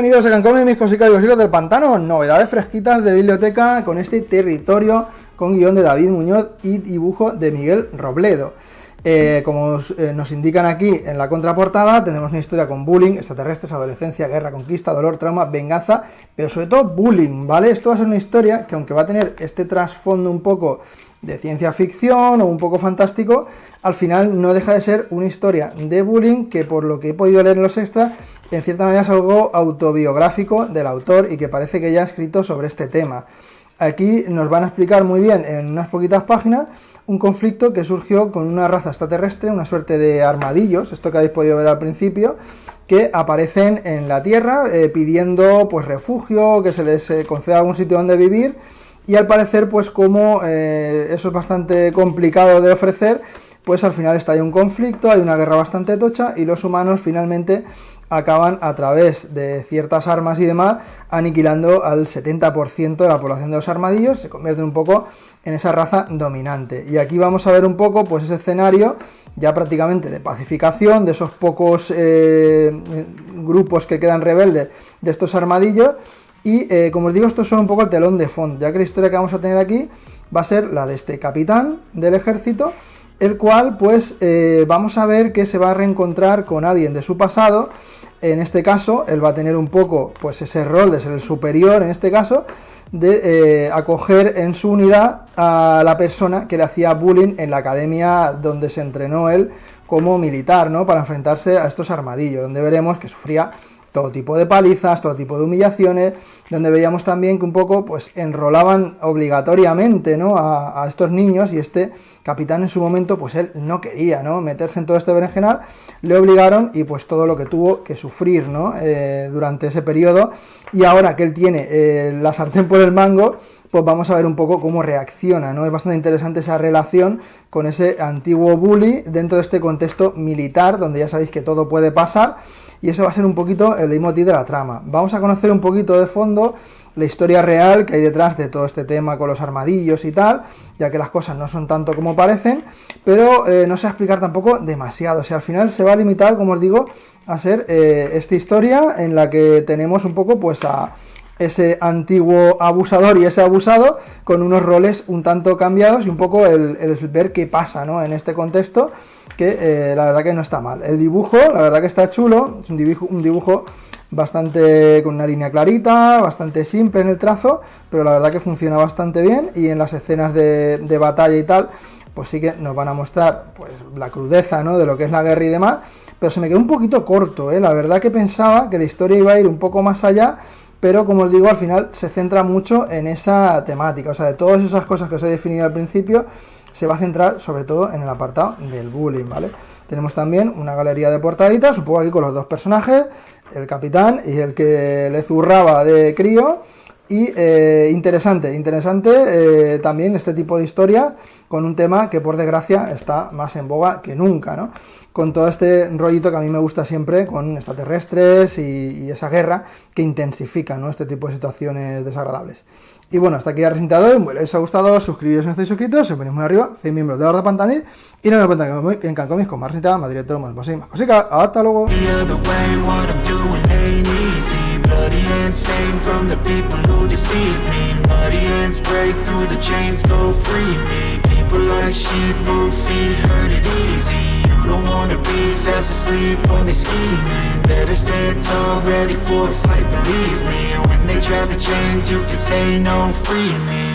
bienvenidos a Cancomi, mis cositas y cositas del pantano. Novedades fresquitas de biblioteca con este territorio con guión de David Muñoz y dibujo de Miguel Robledo. Como nos indican aquí en la contraportada, tenemos una historia con bullying, extraterrestres, adolescencia, guerra, conquista, dolor, trauma, venganza, pero sobre todo bullying, ¿vale? Esto va a ser una historia que, aunque va a tener este trasfondo un poco de ciencia ficción o un poco fantástico, al final no deja de ser una historia de bullying que, por lo que he podido leer en los extras, en cierta manera es algo autobiográfico del autor y que parece que ya ha escrito sobre este tema. Aquí nos van a explicar muy bien, en unas poquitas páginas, un conflicto que surgió con una raza extraterrestre, una suerte de armadillos, esto que habéis podido ver al principio, que aparecen en la Tierra pidiendo pues refugio, que se les conceda algún sitio donde vivir, y al parecer, pues como eso es bastante complicado de ofrecer, pues al final está ahí un conflicto, hay una guerra bastante tocha, y los humanos finalmente acaban, a través de ciertas armas y demás, aniquilando al 70% de la población de los armadillos, se convierten un poco en esa raza dominante. Y aquí vamos a ver un poco pues ese escenario ya prácticamente de pacificación de esos pocos grupos que quedan rebeldes de estos armadillos. Y como os digo, esto es solo un poco el telón de fondo, ya que la historia que vamos a tener aquí va a ser la de este capitán del ejército, el cual pues vamos a ver que se va a reencontrar con alguien de su pasado. En este caso, él va a tener un poco pues ese rol de ser el superior, en este caso, de acoger en su unidad a la persona que le hacía bullying en la academia donde se entrenó él como militar, ¿no? Para enfrentarse a estos armadillos, donde veremos que sufría todo tipo de palizas, todo tipo de humillaciones, donde veíamos también que un poco pues enrolaban obligatoriamente, ¿no? a estos niños, y este capitán en su momento pues él no quería, ¿no? meterse en todo este berenjenal, le obligaron, y pues todo lo que tuvo que sufrir, ¿no? Durante ese periodo, y ahora que él tiene la sartén por el mango, pues vamos a ver un poco cómo reacciona, ¿no? Es bastante interesante esa relación con ese antiguo bully dentro de este contexto militar, donde ya sabéis que todo puede pasar, y eso va a ser un poquito el leitmotiv de la trama. Vamos a conocer un poquito de fondo la historia real que hay detrás de todo este tema con los armadillos y tal, ya que las cosas no son tanto como parecen, pero no se va a explicar tampoco demasiado. O sea, al final se va a limitar, como os digo, a ser esta historia en la que tenemos un poco pues a ese antiguo abusador y ese abusado con unos roles un tanto cambiados, y un poco el ver qué pasa, ¿no? en este contexto, que la verdad que no está mal. El dibujo, la verdad que está chulo, es un dibujo bastante con una línea clarita, bastante simple en el trazo, pero la verdad que funciona bastante bien, y en las escenas de batalla y tal, pues sí que nos van a mostrar pues la crudeza, ¿no? de lo que es la guerra y demás, pero se me quedó un poquito corto, la verdad que pensaba que la historia iba a ir un poco más allá, pero como os digo, al final se centra mucho en esa temática, o sea, de todas esas cosas que os he definido al principio, se va a centrar sobre todo en el apartado del bullying, ¿vale? Tenemos también una galería de portaditas, un poco aquí con los dos personajes, el capitán y el que le zurraba de crío, y interesante también este tipo de historia, con un tema que por desgracia está más en boga que nunca, ¿no? Con todo este rollito que a mí me gusta siempre, con extraterrestres y esa guerra que intensifica, ¿no? este tipo de situaciones desagradables. Y bueno, hasta aquí el presentador. Si les ha gustado, suscribiros si no estáis suscritos, se ponéis muy arriba, 100 miembros de Horda Pantanil, y no me cuentan en Cancomis con más recetas, más directo, más cositas, más cositas. Hasta luego. Bloody hands stained from the people who deceive me. Bloody hands break through the chains, go free me. People like sheep move feet, hurt it easy. You don't wanna be fast asleep when they scheming. Better stand tall, ready for a fight, believe me. When they try the chains, you can say no, free me.